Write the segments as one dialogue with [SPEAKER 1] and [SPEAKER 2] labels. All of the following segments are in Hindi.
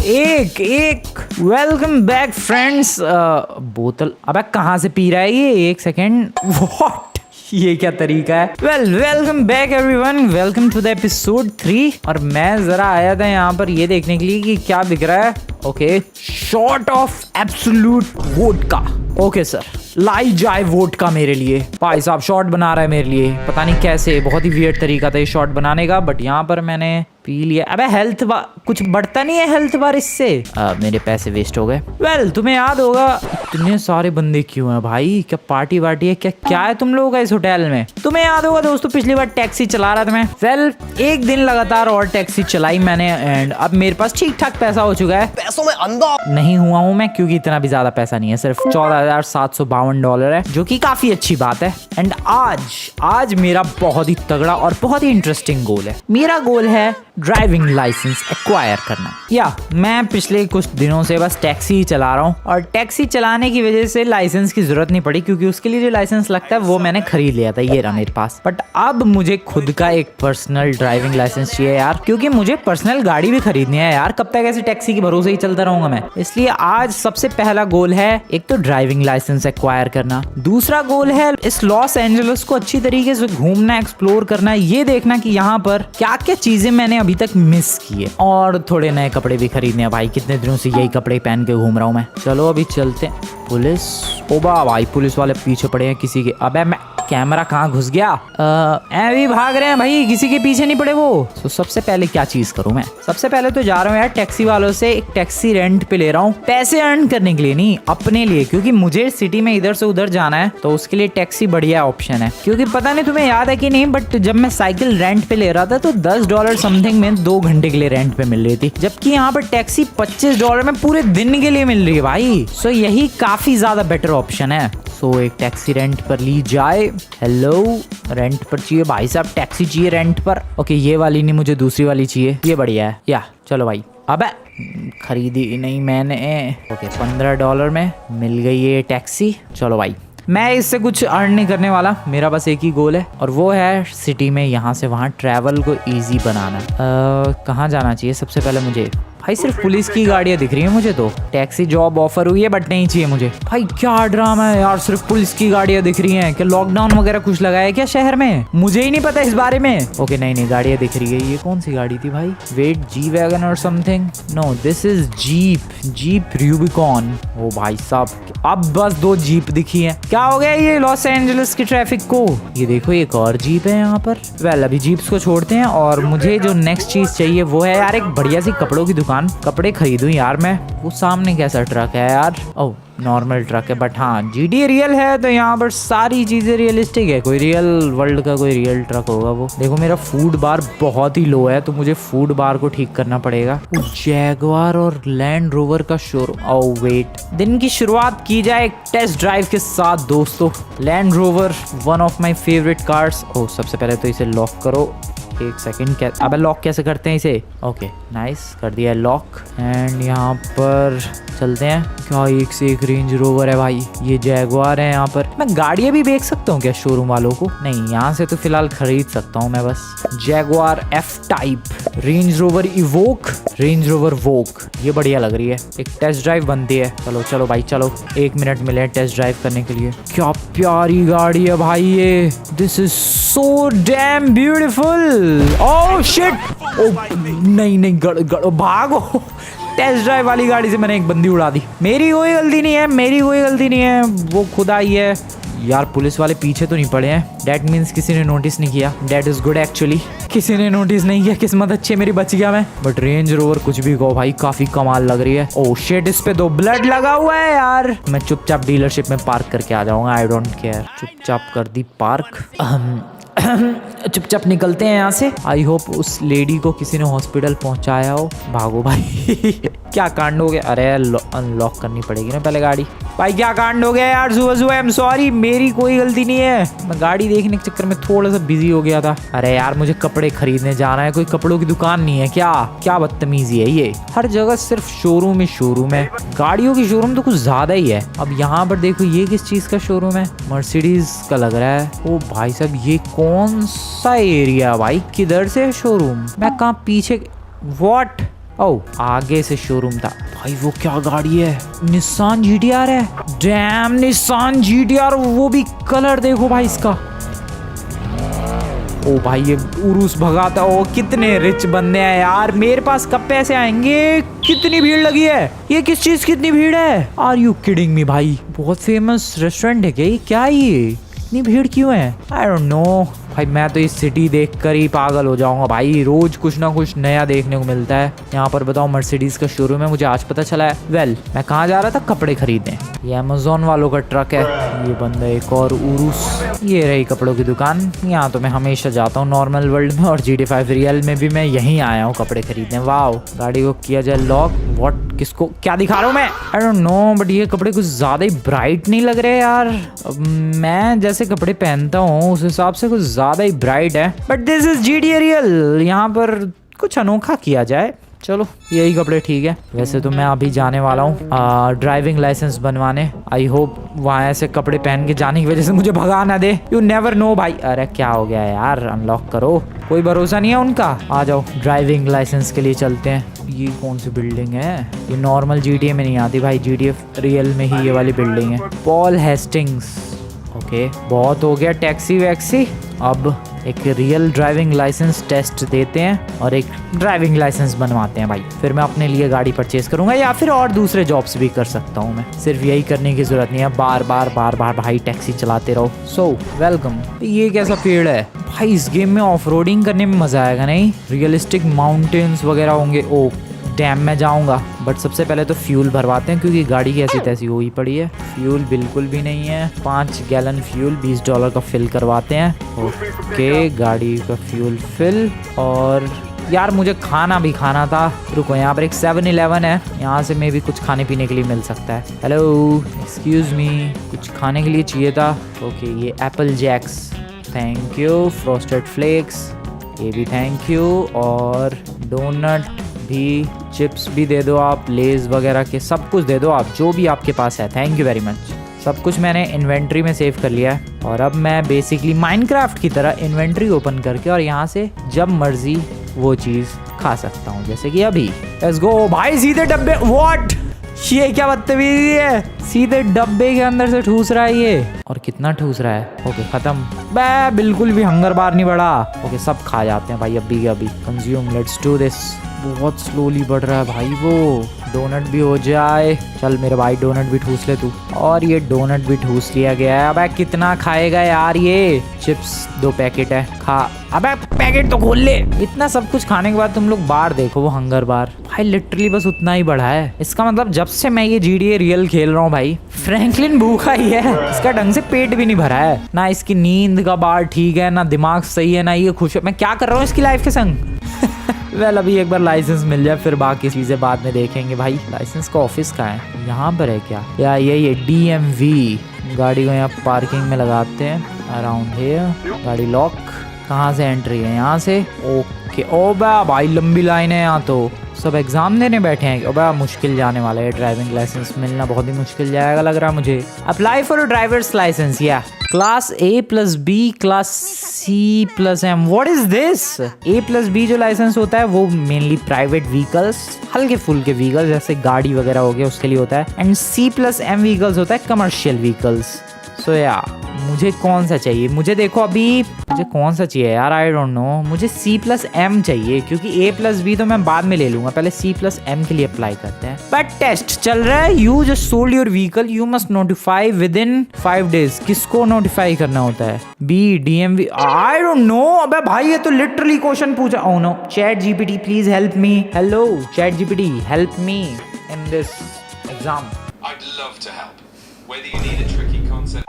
[SPEAKER 1] एक एक वेलकम बैक फ्रेंड्स। बोतल अबे कहाँ से पी रहा है ये? एक सेकेंड, व्हाट, ये क्या तरीका है? Welcome back everyone, welcome to the episode 3। और मैं जरा आया था यहाँ पर ये देखने के लिए कि क्या बिक रहा है। Okay, shot of absolute vodka. Okay sir, लाई जाए वोडका मेरे लिए। भाई साहब शॉट बना रहा है मेरे लिए, पता नहीं कैसे, बहुत ही वियर्ड तरीका था ये शॉट बनाने का, बट यहाँ पर मैंने पी लिया। अबे हेल्थ कुछ बढ़ता नहीं है हेल्थ बार इससे। मेरे पैसे वेस्ट हो गए। तुम्हें याद होगा इतने सारे बंदे क्यों हैं भाई? क्या पार्टी वार्टी है क्या है तुम लोगों का इस होटल में? तुम्हें याद होगा दोस्तों, पिछली बार टैक्सी चला रहा था मैं। एक दिन लगातार और टैक्सी चलाई मैंने एंड अब मेरे पास ठीक ठाक पैसा हो चुका है। पैसों में अंधा नहीं हुआ हूँ मैं, क्योंकि इतना भी ज्यादा पैसा नहीं है, सिर्फ $14,752 है, जो कि काफी अच्छी बात है। एंड आज मेरा बहुत ही तगड़ा और बहुत ही इंटरेस्टिंग गोल है। मेरा गोल है ड्राइविंग लाइसेंस एक्वायर करना। मैं पिछले कुछ दिनों से बस टैक्सी ही चला रहा हूँ और टैक्सी चलाने की वजह से लाइसेंस की जरूरत नहीं पड़ी, क्योंकि उसके लिए जो लाइसेंस लगता है वो मैंने खरीद लिया था, ये रहा मेरे पास। बट अब मुझे खुद का एक पर्सनल ड्राइविंग लाइसेंस चाहिए यार, क्योंकि मुझे पर्सनल गाड़ी भी खरीदनी है यार। कब तक ऐसे टैक्सी के भरोसे ही चलता रहूंगा मैं? इसलिए आज सबसे पहला गोल है एक तो ड्राइविंग लाइसेंस एक्वायर करना। दूसरा गोल है इस लॉस एंजलिस को अच्छी तरीके से घूमना, एक्सप्लोर करना, ये देखना कि यहाँ पर क्या क्या चीजें मैंने अभी तक मिस किए, और थोड़े नए कपड़े भी खरीदने हैं भाई। कितने दिनों से यही कपड़े पहन के घूम रहा हूँ मैं। चलो अभी चलते हैं। पुलिस, ओबा भाई, पुलिस वाले पीछे पड़े हैं किसी के। अबे मैं कैमरा कहाँ घुस गया? भी भाग रहे हैं भाई, किसी के पीछे नहीं पड़े वो। तो सबसे पहले क्या चीज करूं मैं? सबसे पहले तो जा रहा हूँ यार टैक्सी वालों से एक टैक्सी रेंट पे ले रहा हूँ, पैसे अर्न करने के लिए नहीं, अपने लिए, क्योंकि मुझे सिटी में इधर से उधर जाना है, तो उसके लिए टैक्सी बढ़िया ऑप्शन है। क्योंकि पता नहीं तुम्हें याद है कि नहीं, बट जब मैं साइकिल रेंट पे ले रहा था तो $10 समथिंग में 2 घंटे के लिए रेंट पे मिल रही थी, जबकि यहाँ पर टैक्सी $25 में पूरे दिन के लिए मिल रही है भाई। सो यही काफी ज्यादा बेटर ऑप्शन है। तो एक टैक्सी रेंट पर ली जाए। हेलो, रेंट पर चाहिए भाई साहब, टैक्सी चाहिए रेंट पर। ओके, ये वाली नहीं, मुझे दूसरी वाली चाहिए, ये बढ़िया है। या चलो भाई। अबे खरीदी नहीं मैंने। ओके, $15 में मिल गई ये टैक्सी। चलो भाई, मैं इससे कुछ अर्न नहीं करने वाला, मेरा बस एक ही गोल है, और वो है सिटी में यहाँ से वहाँ ट्रैवल को इजी बनाना। कहाँ जाना चाहिए सबसे पहले मुझे? भाई सिर्फ पुलिस की गाड़ियाँ दिख रही है मुझे तो। टैक्सी जॉब ऑफर हुई है बट नहीं चाहिए मुझे। भाई क्या ड्रामा है यार, सिर्फ पुलिस की गाड़ियाँ दिख रही हैं। क्या लॉकडाउन वगैरह कुछ लगा है क्या शहर में? मुझे ही नहीं पता इस बारे में। ओके, नहीं गाड़ियाँ दिख रही है। ये कौन सी गाड़ी थी भाई? वेट, जी वैगन और something? No, this is Jeep Rubicon. ओ भाई साहब, अब बस 2 जीप दिखी है। क्या हो गया ये लॉस एंजलिस की ट्रैफिक को? ये देखो एक और जीप है यहाँ पर। अभी जीप्स को छोड़ते हैं और मुझे जो नेक्स्ट चीज चाहिए वो है यार एक बढ़िया सी कपड़ों की दुकान। कपड़े खरीदूं यार मैं। वो सामने कैसा ट्रक है यार? ओह, नॉर्मल ट्रक है, बट हाँ GTA रियल है तो यहाँ पर सारी चीजें रियलिस्टिक है। कोई रियल वर्ल्ड का कोई रियल ट्रक होगा वो। देखो मेरा फूड बार बहुत ही लो है, तो मुझे फूड बार को ठीक करना पड़ेगा। जैगवार और लैंड रोवर का शोरूम। ओह वेट, दिन की शुरुआत की जाए एक टेस्ट ड्राइव के साथ दोस्तों। Land Rover, one of my favourite cars. Oh, सबसे पहले तो इसे लॉक करो। एक सेकंड, अबे लॉक कैसे करते हैं इसे? ओके नाइस, कर दिया लॉक। एंड यहाँ पर चलते हैं। क्या एक से एक रेंज रोवर है भाई, ये जैगवार है। यहाँ पर मैं गाड़ियाँ भी बेच सकता हूँ क्या शोरूम वालों को? नहीं, यहाँ से तो फिलहाल खरीद सकता हूँ मैं बस। Jaguar F type, Range Rover Evoque, Range Rover Evoque, ये बढ़िया लग रही है। एक टेस्ट ड्राइव बनती है। चलो भाई चलो, 1 मिनट मिले टेस्ट ड्राइव करने के लिए। क्या प्यारी गाड़ी है भाई ये। This is so damn beautiful. Oh shit, नहीं गड़ो, भागो। टेस्ट ड्राइव वाली गाड़ी से मैंने एक बंदी उड़ा दी। मेरी कोई गलती नहीं है, वो खुद आई है यार। पुलिस वाले पीछे तो नहीं पड़े हैं, डेट मीन्स किसी ने नोटिस नहीं किया। डेट इज गुड एक्चुअली, किसी ने नोटिस नहीं किया, किस्मत अच्छी मेरी, बच गया मैं। बट रेंज रोवर कुछ भी कहो भाई, काफी कमाल लग रही है। ओह शिट, इस पे 2 ब्लड लगा हुआ है यार। मैं चुपचाप डीलरशिप में पार्क करके आ जाऊंगा, आई डोंट केयर। चुपचाप कर दी पार्क। चुपचाप निकलते हैं यहाँ से। आई होप उस लेडी को किसी ने हॉस्पिटल पहुंचाया हो। भागो भाई। क्या कांड हो गया? अरे अनलॉक करनी पड़ेगी ना पहले गाड़ी। भाई क्या कांड हो गया यार? सुबह आई एम सॉरी, मेरी कोई गलती नहीं है। मैं गाड़ी देखने के चक्कर में थोड़ा सा बिजी हो गया था। अरे यार मुझे कपड़े खरीदने जाना है, कोई कपड़ों की दुकान नहीं है क्या? क्या बदतमीजी है ये। हर जगह सिर्फ शोरूम ही शोरूम है। गाड़ियों की शोरूम तो कुछ ज्यादा ही है। अब यहाँ पर देखो, ये किस चीज का शोरूम है? मर्सिडीज का लग रहा है। ओ भाई साहब, ये कौन सा एरिया भाई? किधर से शोरूम? मैं कहाँ पीछे? व्हाट? ओ आगे से शोरूम था भाई। वो क्या गाड़ी है? निसान GTR है। डैम निसान GTR, वो भी कलर देखो भाई इसका। ओ भाई ये उरूस भगाता। ओ कितने रिच बंदे हैं यार, मेरे पास कब पैसे आएंगे? कितनी भीड़ लगी है, ये किस चीज की इतनी भीड़ है? आर यू किडिंग मी भाई? बहुत फेमस रेस्टोरेंट है क्या ये? क्या ये इतनी भीड़ क्यों है? आई डोंट नो भाई, मैं तो इस सिटी देखकर ही पागल हो जाऊंगा भाई। रोज कुछ ना कुछ नया देखने को मिलता है यहाँ पर। बताओ मर्सिडीज का शोरूम है, मुझे आज पता चला है। वेल मैं कहाँ जा रहा था? कपड़े खरीदने। ये अमेजोन वालों का ट्रक है। ये बंदा एक और उरूस। ये रही कपड़ों की दुकान। यहाँ तो मैं हमेशा जाता हूँ नॉर्मल वर्ल्ड में, और GTA 5 रियल में भी मैं यहीं आया हूँ कपड़े खरीदने। वाओ, गाड़ी को किया जाए लॉक। व्हाट, किसको क्या दिखा रहा हूँ मैं? आई डोंट नो, बट ये कपड़े कुछ ज्यादा ही ब्राइट नहीं लग रहे यार। मैं जैसे कपड़े पहनता हूँ उस हिसाब से कुछ ज्यादा ही ब्राइट है। But this is GTA real, यहाँ पर कुछ अनोखा किया जाए। चलो यही कपड़े ठीक है। वैसे तो मैं अभी जाने वाला हूँ ड्राइविंग लाइसेंस बनवाने। आई होप वहाँ ऐसे कपड़े पहन के जाने की वजह से मुझे भगा ना दे। यू नेवर नो भाई। अरे क्या हो गया यार, अनलॉक करो, कोई भरोसा नहीं है उनका। आ जाओ ड्राइविंग लाइसेंस के लिए चलते हैं। ये कौन सी बिल्डिंग है? ये नॉर्मल GTA में नहीं आती भाई, GTA रियल में ही ये वाली बिल्डिंग है। Paul Hastings. ओके बहुत हो गया टैक्सी वैक्सी। अब एक रियल ड्राइविंग लाइसेंस टेस्ट देते हैं और एक ड्राइविंग लाइसेंस बनवाते हैं भाई। फिर मैं अपने लिए गाड़ी परचेज करूंगा, या फिर और दूसरे जॉब्स भी कर सकता हूँ मैं। सिर्फ यही करने की जरूरत नहीं है, बार बार भाई टैक्सी चलाते रहो। So welcome. ये कैसा पेड़ है भाई? इस गेम में ऑफ रोडिंग करने में मजा आएगा नहीं? रियलिस्टिक माउंटेन्स वगैरह होंगे। ओ डैम में जाऊंगा, बट सबसे पहले तो फ्यूल भरवाते हैं क्योंकि गाड़ी की ऐसी तैसी हुई पड़ी है। फ्यूल बिल्कुल भी नहीं है। 5 गैलन फ्यूल $20 का फिल करवाते हैं। ओके गाड़ी का फ्यूल फिल। और यार मुझे खाना भी खाना था। रुको, यहाँ पर एक 7-Eleven है, यहाँ से मे भी कुछ खाने पीने के लिए मिल सकता है। हेलो एक्सक्यूज मी, कुछ खाने के लिए चाहिए था। ओके ये Apple Jacks, thank you. Frosted Flakes, ये भी थैंक यू। और डोनट भी, चिप्स भी दे दो आप, लेज वगैरह के सब कुछ दे दो आप, जो भी आपके पास है। Thank you very much. सब कुछ मैंने इन्वेंट्री में सेव कर लिया है। और अब मैं बेसिकली माइनक्राफ्ट की तरह इन्वेंट्री ओपन करके और यहाँ से जब मर्जी वो चीज़ खा सकता हूँ, जैसे कि अभी। लेट्स गो भाई, सीधे डब्बे। व्हाट, ये क्या बदतमीजी है? सीधे डब्बे के अंदर से ठूस रहा है ये। और कितना ठूस रहा है? ओके खत्म। बे बिल्कुल भी हंगर बार नहीं बढ़ा। ओके सब खा जाते हैं भाई अभी के अभी। Consume, let's do this. बहुत स्लोली बढ़ रहा है भाई वो। डोनट भी हो जाए। चल मेरे भाई डोनट भी ठूस ले तू। और ये डोनट भी ठूस लिया गया है। अबे कितना खाएगा यार ये? चिप्स 2 पैकेट है, खा। अबे पैकेट तो खोल ले। इतना सब कुछ खाने के बाद तुम लोग बार देखो, वो हंगर बार भाई लिटरली बस उतना ही बढ़ा है। इसका मतलब जब से मैं ये GTA रियल खेल रहा हूँ भाई, फ्रैंकलिन भूखा ही है। इसका ढंग से पेट भी नहीं भरा है। ना इसकी नींद का बार ठीक है, ना दिमाग सही है, ना ये खुश है। मैं क्या कर रहा हूँ इसकी लाइफ के संग? वेल अभी एक बार लाइसेंस मिल जाए, फिर बाकी चीजें बाद में देखेंगे भाई। लाइसेंस का ऑफिस कहाँ है? यहाँ पर है क्या? या ये DMV। गाड़ी को यहाँ पार्किंग में लगाते हैं। Around here. गाड़ी लॉक। कहाँ से एंट्री है? यहाँ से। ओके। ओ भाई लंबी लाइन है यहाँ तो। सब एग्जाम देने बैठे हैं। अब मुश्किल जाने वाला है, ड्राइविंग लाइसेंस मिलना बहुत ही मुश्किल जाएगा लग रहा है मुझे। अप्लाई फॉर ड्राइवर्स लाइसेंस या class A+B, class C+M। What is this? A+B जो लाइसेंस होता है वो मेनली प्राइवेट व्हीकल्स, हल्के फुल्के व्हीकल्स जैसे गाड़ी वगैरह हो गया उसके लिए होता है। एंड C+M व्हीकल्स होता है कमर्शियल व्हीकल्स। सो या मुझे कौन सा चाहिए? मुझे देखो अभी मुझे कौन सा चाहिए यार, आई डोंट नो। मुझे C+M चाहिए क्योंकि A+B तो मैं बाद में ले लूंगा, पहले C+M के लिए अप्लाई करते हैं। बट टेस्ट चल रहा है। You just sold your vehicle, you must notify within 5 days। किसको नोटिफाई करना होता है? DMV, I don't know. अबे भाई ये तो लिटरली क्वेश्चन पूछा। Oh no, ChatGPT please help me. Hello ChatGPT help me in this exam.
[SPEAKER 2] I'd love to help. Whether you need a tricky concept.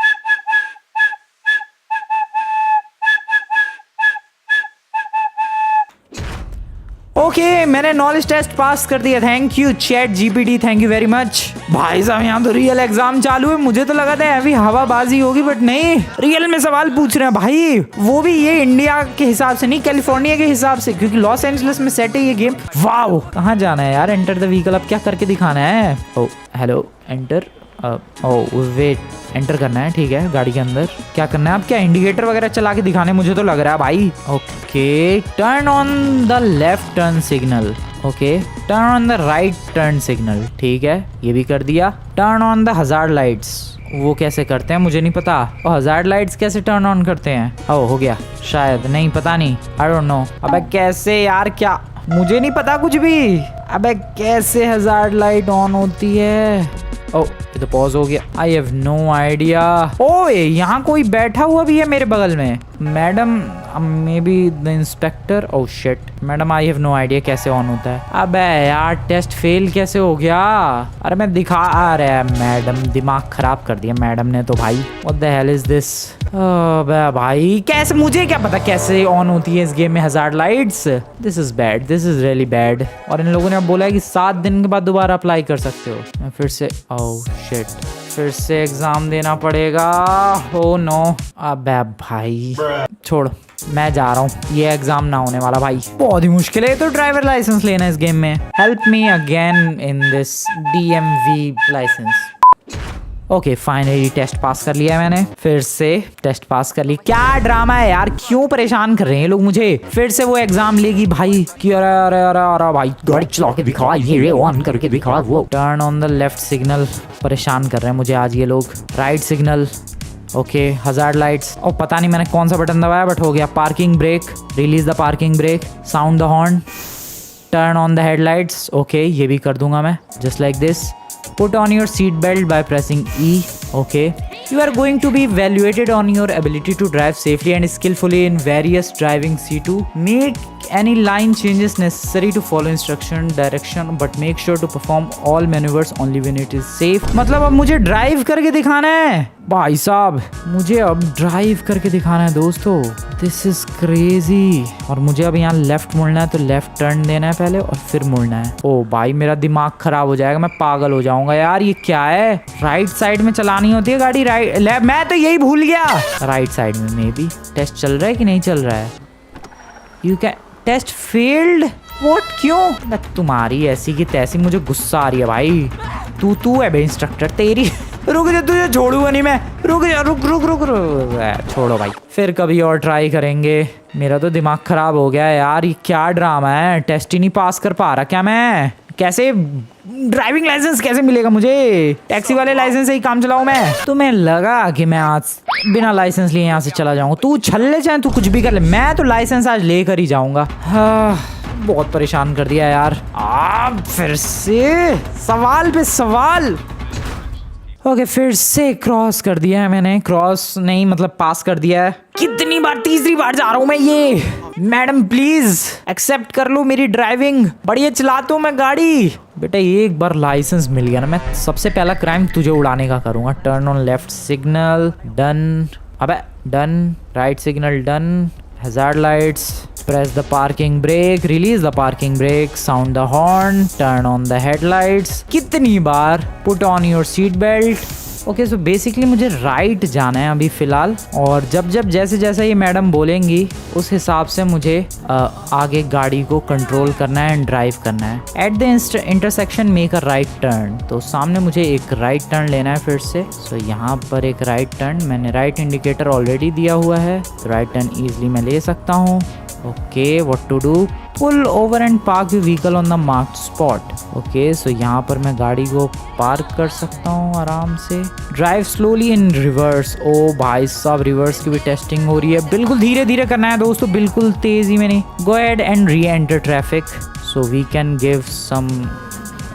[SPEAKER 1] Okay मैंने नॉलेज टेस्ट पास कर दिया। Thank you ChatGPT, thank you very much. भाई साहब यहाँ तो रियल एग्जाम चालू है। मुझे तो लगा था अभी हवाबाजी होगी, बट नहीं, रियल में सवाल पूछ रहे हैं भाई। वो भी ये इंडिया के हिसाब से नहीं, कैलिफोर्निया के हिसाब से, क्योंकि लॉस एंजलिस में सेट है ये गेम। वाओ, कहाँ जाना है यार? Enter the vehicle. अब क्या करके दिखाना है? ओ हेलो, एंटर। वेट, एंटर करना है, ठीक है। गाड़ी के अंदर क्या करना है? अब क्या इंडिकेटर वगैरह चला के दिखाने मुझे तो लग रहा है भाई। Okay, turn on the left turn signal. Okay, turn on the right turn signal, ठीक है ये भी कर दिया। Turn on the hazard lights, वो कैसे करते हैं मुझे नहीं पता। और हजार्ड लाइट्स कैसे टर्न ऑन करते हैं? ओ हो गया शायद, नहीं पता नहीं, आई डोंट नो। अबे कैसे यार, क्या मुझे नहीं पता कुछ भी। अबे कैसे हजार्ड लाइट ऑन होती है? ओ ये तो पॉज हो गया, आई हैव नो आइडिया। ओए यहाँ कोई बैठा हुआ भी है मेरे बगल में, madam maybe the inspector. Oh shit madam, I have no idea कैसे ऑन होता है। अबे यार टेस्ट फेल कैसे हो गया? अरे मैं दिखा, अरे मैडम दिमाग खराब कर दिया मैडम ने तो भाई। What the hell is this? अबे भाई कैसे, मुझे क्या पता कैसे ऑन होती है इस गेम में hazard lights. This is bad, this is really bad. और इन लोगों ने अब बोला है कि 7 दिन के बाद दोबारा अप्लाई कर सकते हो। मैं फिर से, ओह शिट, फिर से एग्जाम देना पड़ेगा। ओ नो, अबे भाई छोड़, मैं जा रहा हूँ, ये एग्जाम ना होने वाला भाई, बहुत ही मुश्किल है तो ड्राइवर लाइसेंस लेना इस गेम में। Help me again in this DMV licence. Okay finally test pass कर लिया मैंने, फिर से टेस्ट पास कर ली। क्या ड्रामा है यार, क्यों परेशान कर रहे हैं लोग मुझे? फिर से वो एग्जाम लेगी भाई कि अरे अरे अरे अरे भाई गाड़ी चला के दिखा, ये ऑन करके दिखा, वो turn on the left signal. परेशान कर रहे हैं मुझे आज ये लोग। Write signal, okay hazard lights, और पता नहीं मैंने कौन सा बटन दबाया बट हो गया। Parking brake, release the parking brake, sound the horn, turn on the headlights. Okay ये भी कर दूंगा मैं, just like this. Put on your seat belt by pressing E. Okay. You are going to be evaluated on your ability to drive safely and skillfully in various driving C2. Make any line changes necessary to follow instruction direction, but make sure to perform all maneuvers only when it is safe. मतलब अब मुझे ड्राइव करके दिखाना है भाई साहब, मुझे अब ड्राइव करके दिखाना है दोस्तों। This is crazy. और मुझे अब यहाँ लेफ्ट मुड़ना है, तो लेफ्ट टर्न देना है पहले और फिर मुड़ना है। ओ भाई मेरा दिमाग खराब हो जाएगा, मैं पागल हो जाऊंगा यार। ये क्या है, राइट साइड में चलानी होती है गाड़ी, राइट लेफ्ट, मैं तो यही भूल गया। राइट साइड में मे बी। टेस्ट चल रहा है कि नहीं चल रहा है? You can test failed, what, क्यों? तुम्हारी ऐसी की तैसी, मुझे गुस्सा आ रही है भाई। तू है बे इंस्ट्रक्टर, तेरी रुक जा, तुझे छोड़ूंगा नहीं मैं, रुक जा, रुक रुक रुक रुक, छोड़ो भाई, फिर कभी और ट्राई करेंगे। मेरा तो दिमाग खराब हो गया यार, ये क्या ड्रामा है? टेस्ट ही नहीं पास कर पा रहा क्या मैं? कैसे ड्राइविंग लाइसेंस कैसे मिलेगा मुझे? टैक्सी वाले लाइसेंस से ही काम चलाऊं मैं? तुम्हें लगा कि मैं आज बिना लाइसेंस लिए यहाँ से चला जाऊंगा? तू छल्ले चाहे तू कुछ भी कर ले, मैं तो लाइसेंस आज लेकर ही जाऊंगा। बहुत परेशान कर दिया यार। फिर से सवाल पे सवाल। ओके फिर से क्रॉस कर दिया है मैंने, क्रॉस नहीं मतलब पास कर दिया है। कितनी बार, तीसरी बार जा रहा हूँ मैं ये। मैडम प्लीज एक्सेप्ट कर लो मेरी ड्राइविंग, बढ़िया चलाता हूँ मैं गाड़ी। बेटा एक बार लाइसेंस मिल गया ना, मैं सबसे पहला क्राइम तुझे उड़ाने का करूँगा। Turn on left signal, done. अबे done, right signal done, hazard lights, press the parking brake, release the parking brake, sound the horn, turn on the headlights। कितनी बार? put on your seat belt। Okay so basically मुझे राइट जाना है अभी फ़िलहाल, और जब जैसे जैसे ये मैडम बोलेंगी उस हिसाब से मुझे आगे गाड़ी को कंट्रोल करना है एंड ड्राइव करना है। At the intersection make a right turn, तो सामने मुझे एक राइट टर्न लेना है फिर से। सो यहाँ पर एक राइट टर्न, मैंने राइट इंडिकेटर ऑलरेडी दिया हुआ है, तो राइट टर्न ईजिली मैं ले सकता हूँ। Okay what to do, pull over and park your vehicle on the marked spot. Okay so यहाँ पर मैं गाड़ी को पार्क कर सकता हूँ आराम से। ड्राइव स्लोली इन रिवर्स, ओ भाई साहब रिवर्स की भी टेस्टिंग हो रही है। बिल्कुल धीरे धीरे करना है दोस्तों, बिल्कुल तेजी में नहीं। Go ahead and reenter traffic, so we can give some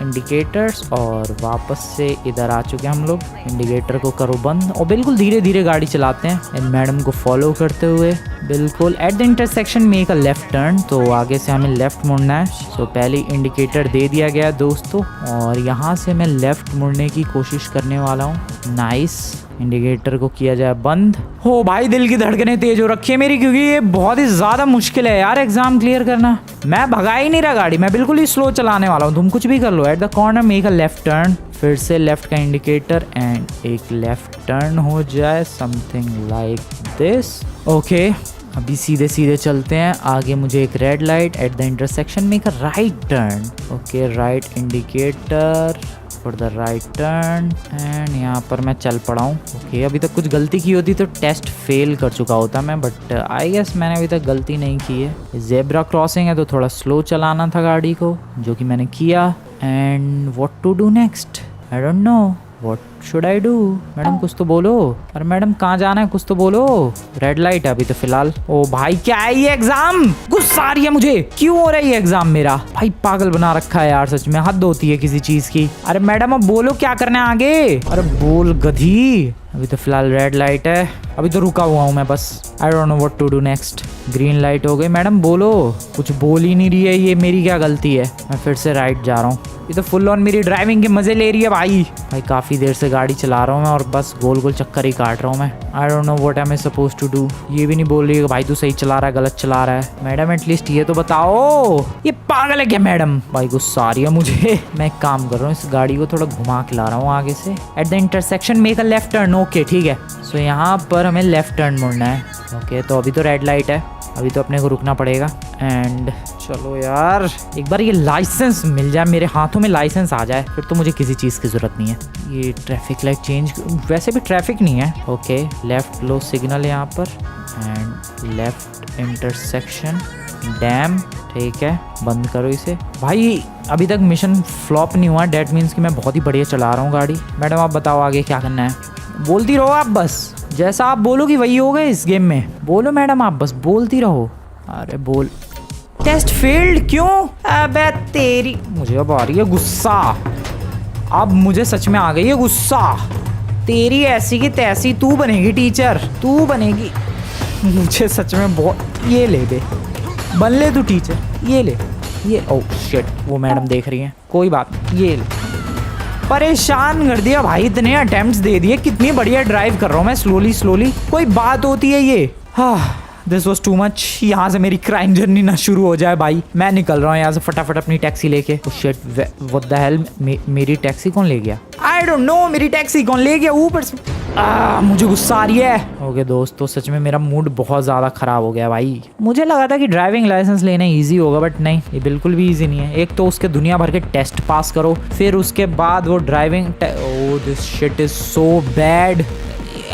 [SPEAKER 1] indicators. और वापस से इधर आ चुके हैं हम लोग, इंडिकेटर को करो बंद और बिल्कुल धीरे धीरे गाड़ी चलाते हैं एंड मैडम को फॉलो करते हुए। बिल्कुल at the intersection make a left turn, तो आगे से हमें लेफ्ट मुड़ना है। सो पहले इंडिकेटर दे दिया गया दोस्तों, और यहाँ से मैं लेफ्ट मुड़ने की कोशिश करने वाला हूँ। नाइस, इंडिकेटर को किया जाए बंद। हो भाई दिल की धड़कनें तेज हो रखी है मेरी, क्योंकि ये बहुत ही ज्यादा मुश्किल है यार एग्जाम क्लियर करना। मैं भगा ही नहीं रहा गाड़ी, मैं बिल्कुल ही स्लो चलाने वाला हूँ, तुम कुछ भी कर लो। At the corner make a left turn, फिर से लेफ्ट का इंडिकेटर एंड एक लेफ्ट टर्न हो जाए, समथिंग लाइक दिस। ओके अभी सीधे सीधे चलते हैं आगे। मुझे एक red light, at the intersection make a right turn. Okay right indicator, for the right turn and यहाँ पर मैं चल पड़ा हूँ। ओके अभी तक कुछ गलती की होती तो टेस्ट फेल कर चुका होता मैं, बट आई गेस मैंने अभी तक गलती नहीं की है। जेब्रा क्रॉसिंग है तो थोड़ा स्लो चलाना था गाड़ी को, जो कि मैंने किया। And what to do next, I don't know what should I do. Madam कुछ तो बोलो। अरे मैडम कहाँ जाना है, कुछ तो बोलो। रेड लाइट है अभी तो फिलहाल। ओ भाई क्या है ये एग्जाम, गुस्सा आ रही है मुझे। क्यों हो रहा है ये एग्जाम मेरा? भाई पागल बना रखा है यार, सच में हद होती है किसी चीज की। अरे मैडम अब बोलो क्या करना है आगे। अरे बोल गधी। अभी तो फिलहाल रेड लाइट है, अभी तो रुका हुआ हूँ मैं बस। I don't know what to do next. Green light हो गई। मैडम बोलो, कुछ बोल ही नहीं रही है, ये मेरी क्या गलती है? मैं फिर से राइट जा रहा हूँ। ये तो फुल ऑन मेरी ड्राइविंग के मजे ले रही है भाई। काफी देर से गाड़ी चला रहा हूँ मैं और बस गोल गोल चक्कर ही काट रहा हूँ मैं। I don't know what am I suppose to do. ये भी नहीं बोल रही है भाई तू सही चला रहा है गलत चला रहा है। मैडम एटलीस्ट ये तो बताओ, ये पागल है क्या मैडम? भाई गुस्सा आ रही है मुझे। मैं एक काम कर रहा हूँ, इस गाड़ी को थोड़ा घुमा के ला रहा हूँ आगे से। At the intersection make a left turn. Okay ठीक है, सो यहाँ पर हमें लेफ्ट टर्न मुड़ना है। ओके तो अभी तो रेड लाइट है, अभी तो अपने को रुकना पड़ेगा। एंड चलो यार एक बार ये लाइसेंस मिल जाए, मेरे हाथों में लाइसेंस आ जाए, फिर तो मुझे किसी चीज़ की ज़रूरत नहीं है। ये ट्रैफिक लाइट चेंज, वैसे भी ट्रैफिक नहीं है। ओके लेफ्ट लो सिग्नल है यहाँ पर एंड लेफ्ट इंटरसेक्शन डैम। ठीक है बंद करो इसे। भाई अभी तक मिशन फ्लॉप नहीं हुआ, डेट मीन्स कि मैं बहुत ही बढ़िया चला रहा हूँ गाड़ी। मैडम आप बताओ आगे क्या करना है? बोलती रहो आप बस, जैसा आप बोलोगी वही होगा इस गेम में। बोलो मैडम आप बस बोलती रहो। अरे बोल। टेस्ट फेल्ड क्यों? अबे तेरी, मुझे अब आ रही है गुस्सा। अब मुझे सच में आ गई है गुस्सा। तेरी ऐसी की तैसी तू बनेगी टीचर, तू बनेगी। मुझे सच में बहुत, ये ले बे, बन ले तू टीचर, ये ले ये। ओह शिट, वो मैडम देख रही हैं, कोई बात नहीं, ये ले। परेशान कर दिया भाई, इतने अटेम्प्ट्स दे दिए। कितनी बढ़िया ड्राइव कर रहा हूँ मैं, स्लोली स्लोली। कोई बात होती है ये? This was too much. यहाँ से मेरी क्राइम जर्नी ना शुरू हो जाए भाई। मैं निकल रहा हूँ यहाँ से फटाफट अपनी टैक्सी लेके। शिट व्हाट द हेल, मेरी टैक्सी कौन ले गया? आई डोंट नो मेरी टैक्सी कौन ले गया। ऊपर से मुझे गुस्सा आ रही है। ओके दोस्तों सच में मेरा मूड बहुत ज़्यादा ख़राब हो गया भाई। मुझे लगा था कि ड्राइविंग लाइसेंस लेना इजी होगा, बट नहीं, ये बिल्कुल भी इजी नहीं है। एक तो उसके दुनिया भर के टेस्ट पास करो, फिर उसके बाद वो driving. Oh this shit is so bad.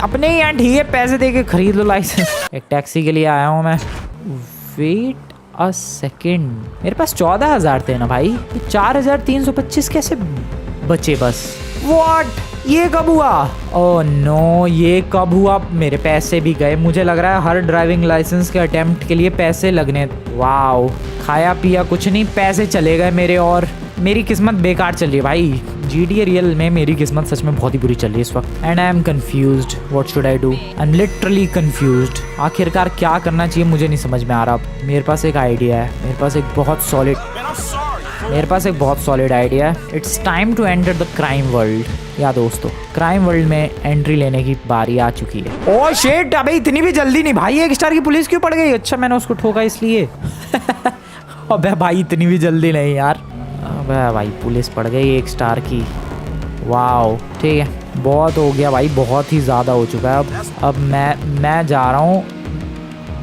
[SPEAKER 1] अपने ही यहाँ ठीक है, पैसे दे के खरीद लो लाइसेंस। एक टैक्सी के लिए आया हूँ मैं। वेट अ सेकेंड, मेरे पास 14,000 थे ना भाई, 4,325 कैसे बचे बस? व्हाट, ये कब हुआ? ओह नो, ये कब हुआ? मेरे पैसे भी गए। मुझे लग रहा है हर ड्राइविंग लाइसेंस के अटेम्प्ट के लिए पैसे लगने। वाओ, खाया पिया कुछ नहीं, पैसे चले गए मेरे। और मेरी किस्मत बेकार चल रही है भाई। GTA रियल में मेरी किस्मत सच में बहुत ही बुरी चल रही है इस वक्त। And I am confused, what should I do? I am literally confused. आखिरकार क्या करना चाहिए मुझे नहीं समझ में आ रहा। मेरे पास एक आइडिया है, मेरे पास एक बहुत सॉलिड आइडिया है। It's time to enter the crime world. या दोस्तों, क्राइम वर्ल्ड में एंट्री लेने की बारी आ चुकी है। ओह शिट, अबे इतनी भी जल्दी नहीं भाई। 1 स्टार की पुलिस क्यों पड़ गई? अच्छा मैंने उसको ठोका इसलिए। अबे भाई इतनी भी जल्दी नहीं यार। अबे भाई पुलिस पड़ गई 1 स्टार की। वाओ ठीक है, बहुत हो गया भाई, बहुत ही ज़्यादा हो चुका है। अब मैं जा रहा हूँ।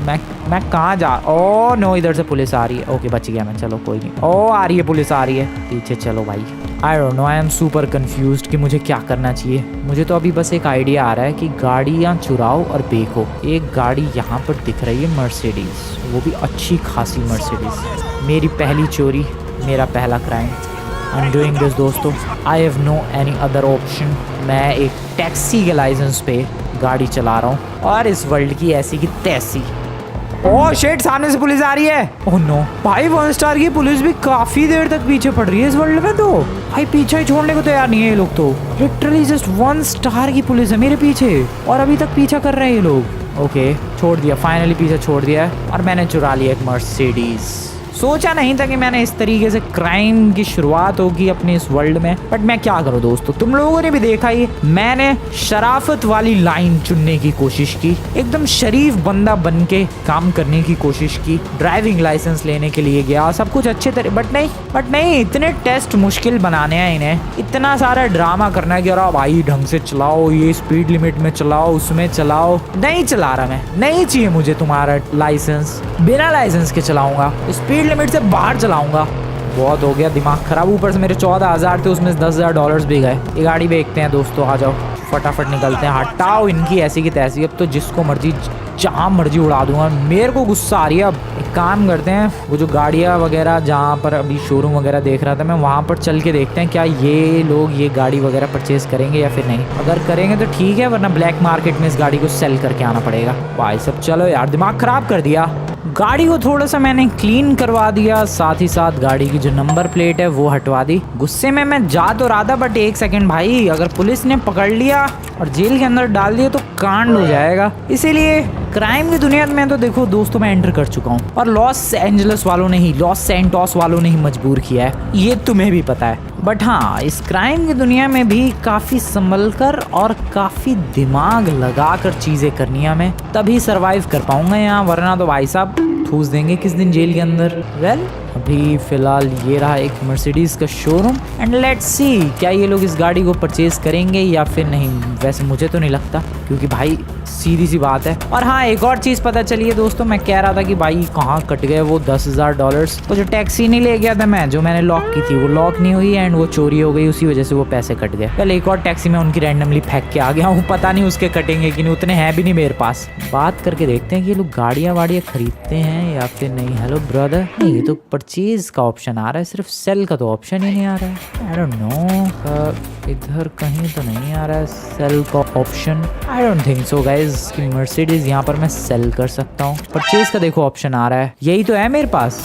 [SPEAKER 1] मैं कहाँ जा? ओह नो, इधर से पुलिस आ रही है। ओके बच गया मैं, चलो कोई नहीं। ओह आ रही है, पुलिस आ रही है पीछे। चलो भाई, आई don't no, I am super confused कि मुझे क्या करना चाहिए। मुझे तो अभी बस एक आइडिया आ रहा है कि गाड़ियाँ चुराओ और बेचो। एक गाड़ी यहाँ पर दिख रही है, मर्सिडीज़, वो भी अच्छी खासी मर्सिडीज़। मेरी पहली चोरी, मेरा पहला crime. I am doing this दोस्तों, I have no any other option. मैं एक टैक्सी के लाइसेंस पे गाड़ी चला रहा हूँ और इस वर्ल्ड की ऐसी की तैसी। ओह शिट, सामने से पुलिस आ रही है। ओह नो भाई, 1 स्टार की पुलिस भी काफी देर तक पीछे पड़ रही है इस वर्ल्ड में। तो भाई पीछे ही छोड़ने को तैयार नहीं है ये लोग। तो लिटरली जस्ट 1 स्टार की पुलिस है मेरे पीछे और अभी तक पीछा कर रहे हैं ये लोग। ओके छोड़ दिया, फाइनली पीछे छोड़ दिया है और मैंने चुरा लिया एक मर्सिडीज। सोचा नहीं था कि मैंने इस तरीके से क्राइम की शुरुआत होगी अपने इस वर्ल्ड में, बट मैं क्या करूं दोस्तों, तुम लोगों ने भी देखा ही, मैंने शराफत वाली लाइन चुनने की कोशिश की, एकदम शरीफ बंदा बन के काम करने की कोशिश की, ड्राइविंग लाइसेंस लेने के लिए गया, सब कुछ अच्छे तरह, बट नहीं, इतने टेस्ट मुश्किल बनाने हैं इन्हें, इतना सारा ड्रामा करना है कि अरे भाई ढंग से चलाओ, ये स्पीड लिमिट में चलाओ, उसमें चलाओ। नहीं चला रहा मैं, नहीं चाहिए मुझे तुम्हारा लाइसेंस, बिना लाइसेंस के चलाऊंगा, स्पीड लिमिट से बाहर चलाऊंगा। बहुत हो गया, दिमाग खराब। ऊपर से मेरे 14,000 थे, उसमें $10,000 भी गए। ये गाड़ी बेचते हैं दोस्तों, आ जाओ फटाफट निकलते हैं। हटाओ इनकी ऐसी की तैसी, अब तो जिसको मर्जी जहाँ मर्जी उड़ा दूंगा। मेरे को गुस्सा आ रही है। अब एक काम करते हैं, वो जो गाड़ियाँ वगैरह जहाँ पर अभी शोरूम वगैरह देख रहा था मैं, वहाँ पर चल के देखते हैं क्या ये लोग ये गाड़ी वगैरह परचेज करेंगे या फिर नहीं। अगर करेंगे तो ठीक है, वरना ब्लैक मार्केट में इस गाड़ी को सेल करके आना पड़ेगा। भाई सब चलो यार, दिमाग खराब कर दिया। गाड़ी को थोड़ा सा मैंने क्लीन करवा दिया, साथ ही साथ गाड़ी की जो नंबर प्लेट है वो हटवा दी। गुस्से में मैं जा तो रहा था, बट एक सेकंड भाई, अगर पुलिस ने पकड़ लिया और जेल के अंदर डाल दिया तो कांड हो जाएगा। इसीलिए क्राइम की दुनिया में तो देखो दोस्तों मैं एंटर कर चुका हूँ, और लॉस एंजलस वालों ने ही, लॉस सैंटोस वालों ने ही मजबूर किया है, ये तुम्हें भी पता है। बट हाँ, इस क्राइम की दुनिया में भी काफ़ी संभल कर और काफ़ी दिमाग लगा कर चीज़ें करनी है हमें, तभी सरवाइव कर पाऊंगा यहाँ, वरना तो भाई साहब ठूस देंगे किस दिन जेल के अंदर। वेल अभी फ़िलहाल ये रहा एक मर्सिडीज़ का शोरूम, एंड लेट्स सी क्या ये लोग इस गाड़ी को परचेज़ करेंगे या फिर नहीं। वैसे मुझे तो नहीं लगता, क्योंकि भाई सीधी सी बात है। और हाँ, एक और चीज़ पता चली है दोस्तों, मैं कह रहा था कि भाई कहाँ कट गए वो $10,000। तो जो टैक्सी नहीं ले गया था मैं, जो मैंने लॉक की थी, वो लॉक नहीं हुई एंड वो चोरी हो गई, उसी वजह से वो पैसे कट गए। कल एक और टैक्सी में उनकी रैंडमली फेंक के आ गया हूँ, पता नहीं उसके कटेंगे कि नहीं, उतने हैं भी नहीं मेरे पास। बात करके देखते हैं कि ये लोग गाड़ियाँ वाड़ियाँ खरीदते हैं या फिर नहीं। हेलो ब्रदर, नहीं ये तो परचेज का ऑप्शन आ रहा है, सिर्फ सेल का तो ऑप्शन ही नहीं आ रहा है। आई डोंट नो, इधर कहीं तो नहीं आ रहा है सेल का option. I don't think so guys कि मर्सिडीज यहाँ पर मैं सेल कर सकता हूँ। परचेज का देखो ऑप्शन आ रहा है, यही तो है मेरे पास,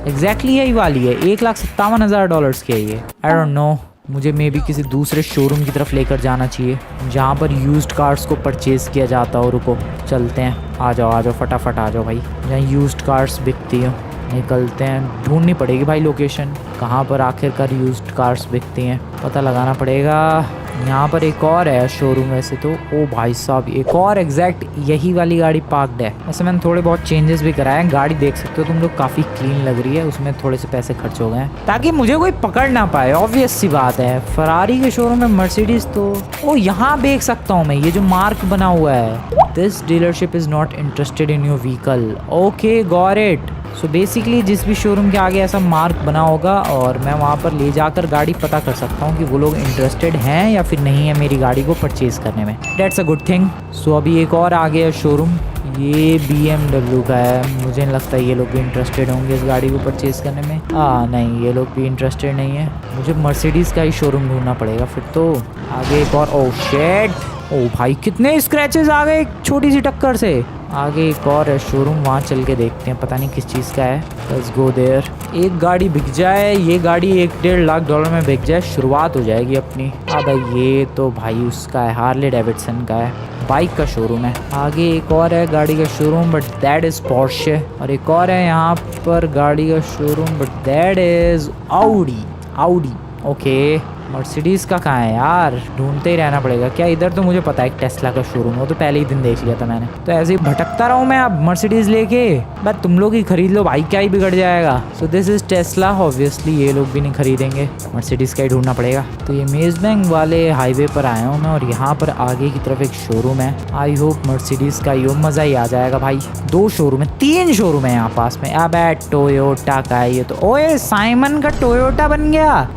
[SPEAKER 1] एग्जैक्टली यही वाली है। $1,57,000 की है ये। आई डोंट नो, मुझे मे बी किसी दूसरे शोरूम की तरफ लेकर जाना चाहिए जहाँ पर यूज्ड कार्स को परचेज़ किया जाता हो। रुको चलते हैं, आ जाओ फटाफट आ जाओ भाई, जहाँ यूज्ड कार्स बिकती हो। निकलते हैं, ढूंढनी पड़ेगी भाई लोकेशन, कहाँ पर आखिरकार यूज्ड कार्स बिकती हैं, पता लगाना पड़ेगा। यहाँ पर एक और है शोरूम वैसे तो। ओ भाई साहब, एक और एग्जैक्ट यही वाली गाड़ी पार्कड है। वैसे मैंने थोड़े बहुत चेंजेस भी कराए हैं, गाड़ी देख सकते हो तुम लोग, काफ़ी क्लीन लग रही है। उसमें थोड़े से पैसे खर्च हो गए हैं ताकि मुझे कोई पकड़ ना पाए, ऑब्वियस सी बात है। फरारी के शोरूम में मर्सिडीज तो ओ यहाँ देख सकता हूँ मैं, ये जो मार्क बना हुआ है, this dealership is not interested in your vehicle. Okay got it. So basically जिस भी शोरूम के आगे ऐसा मार्क बना होगा और मैं वहाँ पर ले जाकर गाड़ी पता कर सकता हूँ कि वो लोग इंटरेस्टेड हैं या फिर नहीं है मेरी गाड़ी को परचेज़ करने में। That's a good thing. So अभी एक और आ गया शोरूम, ये BMW का है। मुझे नहीं लगता ये लोग भी इंटरेस्टेड होंगे इस गाड़ी को परचेज़ करने में। नहीं, ये लोग भी इंटरेस्टेड नहीं है। मुझे मर्सिडीज़ का ही शोरूम ढूंढना पड़ेगा फिर तो। आगे एक और, ओह शिट, ओ भाई कितने स्क्रैचेस आ गए छोटी सी टक्कर से। आगे एक और है शोरूम, वहाँ चल के देखते हैं, पता नहीं किस चीज़ का है। Let's go there. एक गाड़ी बिक जाए, ये गाड़ी $1-1.5 लाख में बिक जाए, शुरुआत हो जाएगी अपनी। भाई ये तो भाई उसका है, हार्ले डेविडसन का है, बाइक का शोरूम है। आगे एक और है गाड़ी का showroom, but that is Porsche. और एक और है यहाँ पर गाड़ी का showroom, but that is Audi. Okay, Mercedes का कहाँ है यार, ढूंढते ही रहना पड़ेगा। क्या इधर तो मुझे पता है एक टेस्ला का शोरूम है, वो तो पहले ही दिन देख लिया था मैंने। तो ऐसे ही भटकता रहूँ मैं अब मर्सिडीज़ लेके, बस तुम लोग ही खरीद लो भाई, क्या ही बिगड़ जाएगा। So this is Tesla, obviously ये लोग भी नहीं खरीदेंगे, मर्सिडीज़ का ही ढूंढना पड़ेगा। तो ये मेज़बैंक वाले हाईवे पर आया हूँ मैं, और यहाँ पर आगे की तरफ एक शोरूम है। आई होप मर्सिडीज़ का यो मज़ा ही आ जाएगा भाई। 2 शोरूम है, 3 शोरूम है यहाँ पास में। अब टोयोटा का है ये तो। ओए साइमन का टोयोटा बन गया।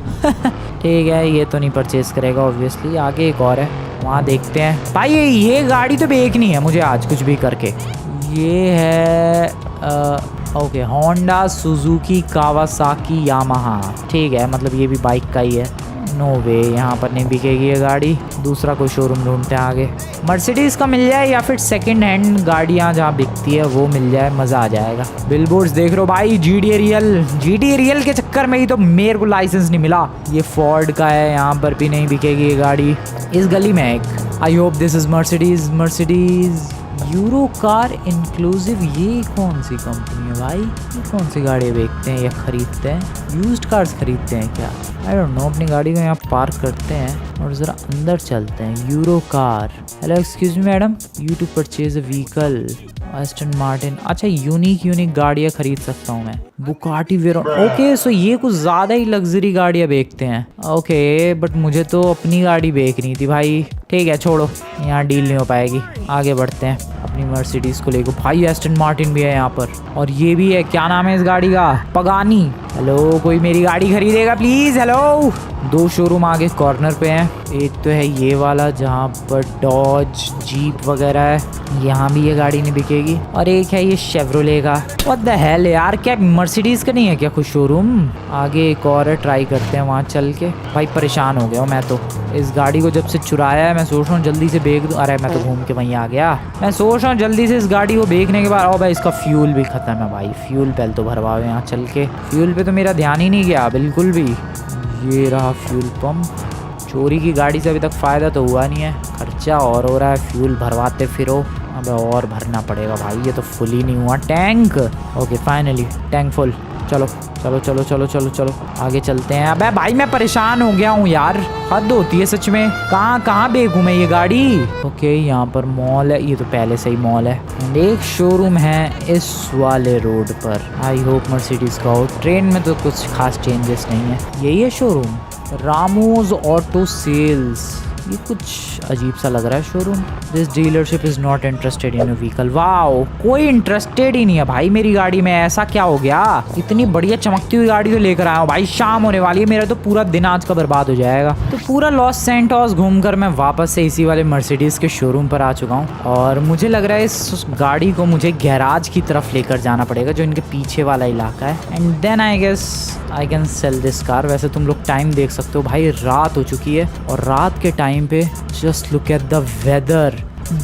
[SPEAKER 1] ठीक है, ये तो नहीं परचेज करेगा ऑब्वियसली। आगे एक और है, वहाँ देखते हैं। भाई ये गाड़ी तो बेचनी है मुझे आज कुछ भी करके। ये है okay, Honda, Suzuki, Kawasaki, Yamaha. ठीक है, मतलब ये भी बाइक का ही है। नो वे, यहाँ पर नहीं बिकेगी ये गाड़ी। दूसरा कोई शोरूम ढूंढते हैं आगे। मर्सिडीज़ का मिल जाए या फिर सेकंड हैंड गाड़ियाँ जहाँ बिकती है वो मिल जाए, मज़ा आ जाएगा। बिलबोर्ड्स देख रहे हो भाई, GTA रियल के चक्कर में ही तो मेरे को लाइसेंस नहीं मिला। ये फोर्ड का है, यहाँ पर भी नहीं बिकेगी ये गाड़ी। इस गली में एक, I hope this is Mercedes euro car inclusive. ये कौन सी कंपनी है भाई, ये कौन सी गाड़ी बेचते हैं या खरीदते हैं? यूज्ड कार्स खरीदते हैं क्या? आई डोंट नो। अपनी गाड़ी को यहाँ पार्क करते हैं और ज़रा अंदर चलते हैं। Euro car. Hello excuse me madam, you to purchase a vehicle. Aston Martin. अच्छा, यूनिक गाड़ियाँ खरीद सकता हूँ मैं। बुकाटी वेरो। ओके, सो ये कुछ ज़्यादा ही लग्जरी गाड़ियाँ बेचते हैं। ओके, बट मुझे तो अपनी गाड़ी बेचनी थी भाई। ठीक है, छोड़ो, यहाँ डील नहीं हो पाएगी। आगे बढ़ते हैं अपनी मर्सिडीज़ को लेकर। भाई एस्टन मार्टिन भी है यहाँ पर, और ये भी है, क्या नाम है इस गाड़ी का? पगानी। हेलो, कोई मेरी गाड़ी खरीदेगा प्लीज? हेलो। 2 शोरूम आगे कॉर्नर पे हैं। एक तो है ये वाला जहाँ पर डॉज जीप वगैरह है, यहाँ भी ये गाड़ी नहीं बिकेगी। और एक है ये शेवरोले का। व्हाट द हेल यार, क्या मर्सिडीज का नहीं है क्या कुछ शोरूम? आगे एक और है, ट्राई करते हैं वहाँ चल के। भाई परेशान हो गया हूँ मैं तो, इस गाड़ी को जब से चुराया है। मैं सोच रहा हूँ जल्दी से बेच दूँ। अरे मैं तो घूम के वहीं आ गया। मैं सोच रहा हूँ जल्दी से इस गाड़ी को बेचने के बाद, ओ भाई इसका फ्यूल भी खत्म है भाई। फ्यूल पहले तो भरवाओ यहाँ चल के। फ्यूल पे तो मेरा ध्यान ही नहीं गया बिल्कुल भी। ये रहा फ्यूल पंप। चोरी की गाड़ी से अभी तक फ़ायदा तो हुआ नहीं है, खर्चा और हो रहा है। फ्यूल भरवाते फिरो। अबे और भरना पड़ेगा भाई, ये तो फुल ही नहीं हुआ tank. Okay finally tank full. चलो चलो चलो चलो चलो चलो आगे चलते हैं। अबे भाई मैं परेशान हो गया हूँ यार, हद होती है सच में। कहाँ बेचूं मैं ये गाड़ी? ओके यहाँ पर मॉल है, ये तो पहले से ही मॉल है। एंड एक शोरूम है इस वाले रोड पर। आई होप मर्सिडीज का हो। ट्रेन में तो कुछ खास चेंजेस नहीं है। यही है शोरूम, रामोज ऑटो सेल्स। ये कुछ अजीब सा लग रहा है showroom. This dealership is not interested in vehicle. Wow, कोई इंटरेस्टेड ही नहीं है भाई मेरी गाड़ी में। ऐसा क्या हो गया? इतनी बढ़िया चमकती हुई गाड़ी तो लेकर आया हूँ भाई। शाम होने वाली है, मेरा तो पूरा दिन आज का बर्बाद हो जाएगा। तो पूरा लॉस सैंटोस घूमकर मैं वापस से इसी वाले मर्सिडीज के शोरूम पर आ चुका हूँ। और मुझे लग रहा है इस गाड़ी को मुझे गैराज की तरफ लेकर जाना पड़ेगा, जो इनके पीछे वाला इलाका है। And then I guess I can sell this car. वैसे तुम लोग टाइम देख सकते हो भाई, रात हो चुकी है। और रात के टाइम पे just look at the weather,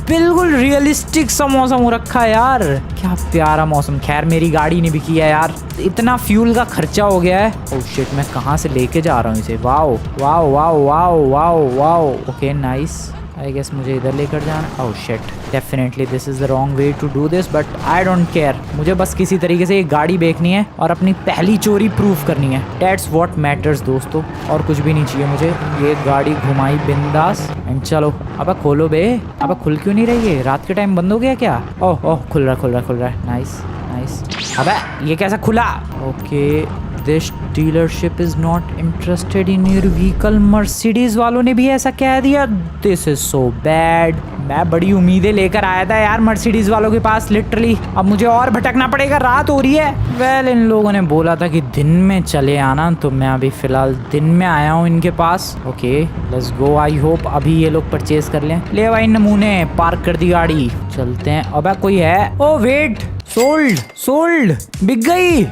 [SPEAKER 1] बिल्कुल रियलिस्टिक सा मौसम हो रखा है यार। क्या प्यारा मौसम। खैर मेरी गाड़ी नहीं बिकी है यार, इतना फ्यूल का खर्चा हो गया है। ओह शिट, मैं कहाँ से लेके जा रहा हूँ इसे? Wow wow wow wow wow wow. Okay nice. I guess मुझे इधर लेकर जाना। Oh shit, definitely this is the wrong way to do this, but I don't care. मुझे बस किसी तरीके से ये गाड़ी बेचनी है और अपनी पहली चोरी प्रूफ करनी है। दैट्स व्हाट मैटर्स दोस्तों, और कुछ भी नहीं चाहिए मुझे। ये गाड़ी घुमाई बिंदास एंड चलो। अब खोलो बे। अब खुल क्यों नहीं रही है? रात के टाइम बंद हो गया क्या? ओह ओह, खुल रहा है। Nice nice. अबे ये कैसा खुला? Okay this dealership is not interested in your vehicle. Mercedes वालों ने भी ऐसा कह दिया। This is so bad. मैं बड़ी उम्मीदें लेकर आया था यार मर्सिडीज वालों के पास लिटरली। अब मुझे और भटकना पड़ेगा, रात हो रही है। वेल इन लोगों ने बोला था कि दिन में चले आना, तो मैं अभी फिलहाल दिन में आया हूँ इनके पास। Okay let's go. I hope अभी ये लोग परचेज कर लें। ले भाई नमूने, पार्क कर दी गाड़ी, चलते हैं। अब कोई है? Oh wait, sold. बिक गई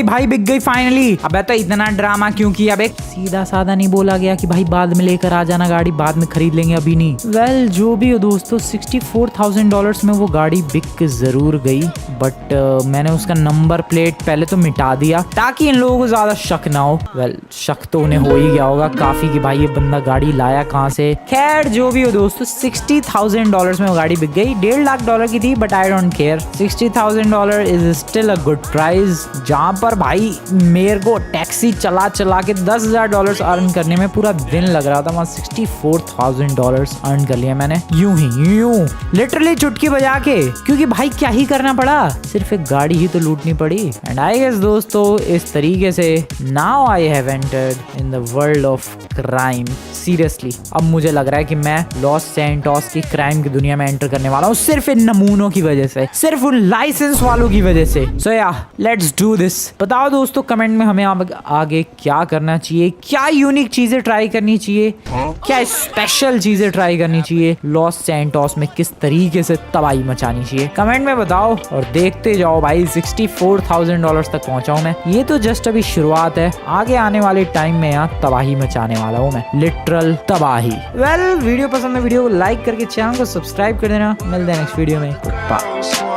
[SPEAKER 1] भाई, बिक गई फाइनली। अबे तो इतना ड्रामा क्यों किया? अबे सीधा साधा नहीं बोला गया कि भाई बाद में लेकर आ जाना गाड़ी, बाद में खरीद लेंगे, अभी नहीं। वेल जो भी हो दोस्तों, $64,000 में वो गाड़ी बिक जरूर गई, बट मैंने उसका नंबर प्लेट पहले तो मिटा दिया ताकि इन लोगों को ज्यादा शक ना हो। वेल शक तो उन्हें हो ही गया होगा काफी कि भाई ये बंदा गाड़ी लाया कहाँ से। खैर जो भी हो दोस्तों, $60,000 में वो गाड़ी बिक गई। $1.5 लाख की थी, but I don't care. $60,000 is still a good price, जहाँ पर भाई मेरे को टैक्सी चला के $10,000 अर्न करने में पूरा दिन लग रहा था। वहाँ $64,000 अर्न कर लिया मैंने यूं लिटरली चुटकी बजा के। क्योंकि भाई क्या ही करना पड़ा, सिर्फ एक गाड़ी ही तो लूटनी पड़ी। एंड आई गेस दोस्तों इस तरीके से now I have entered in the world of crime. Seriously अब मुझे लग रहा है कि मैं लॉस सैंटोस की क्राइम की दुनिया में एंटर करने वाला हूँ, सिर्फ इन नमूनों की वजह से, सिर्फ उन लाइसेंस वालों की वजह से। सो या लेट्स डू दिस। बताओ दोस्तों कमेंट में हमें आगे क्या करना चाहिए, क्या यूनिक चीजें ट्राई करनी चाहिए, क्या स्पेशल चीजें ट्राई करनी चाहिए, लॉस सैंटोस में किस तरीके से तबाही मचानी चाहिए, कमेंट में बताओ। और देखते जाओ भाई, $64,000 तक पहुंचा हूं मैं। ये तो जस्ट अभी शुरुआत है, आगे आने वाले टाइम में यहाँ तबाही मचाने वाला हूँ मैं, लिटरल तबाही। वेल वीडियो पसंद है, वीडियो को लाइक करके चैनल को सब्सक्राइब कर देना। मिलते हैं नेक्स्ट वीडियो में। बाय।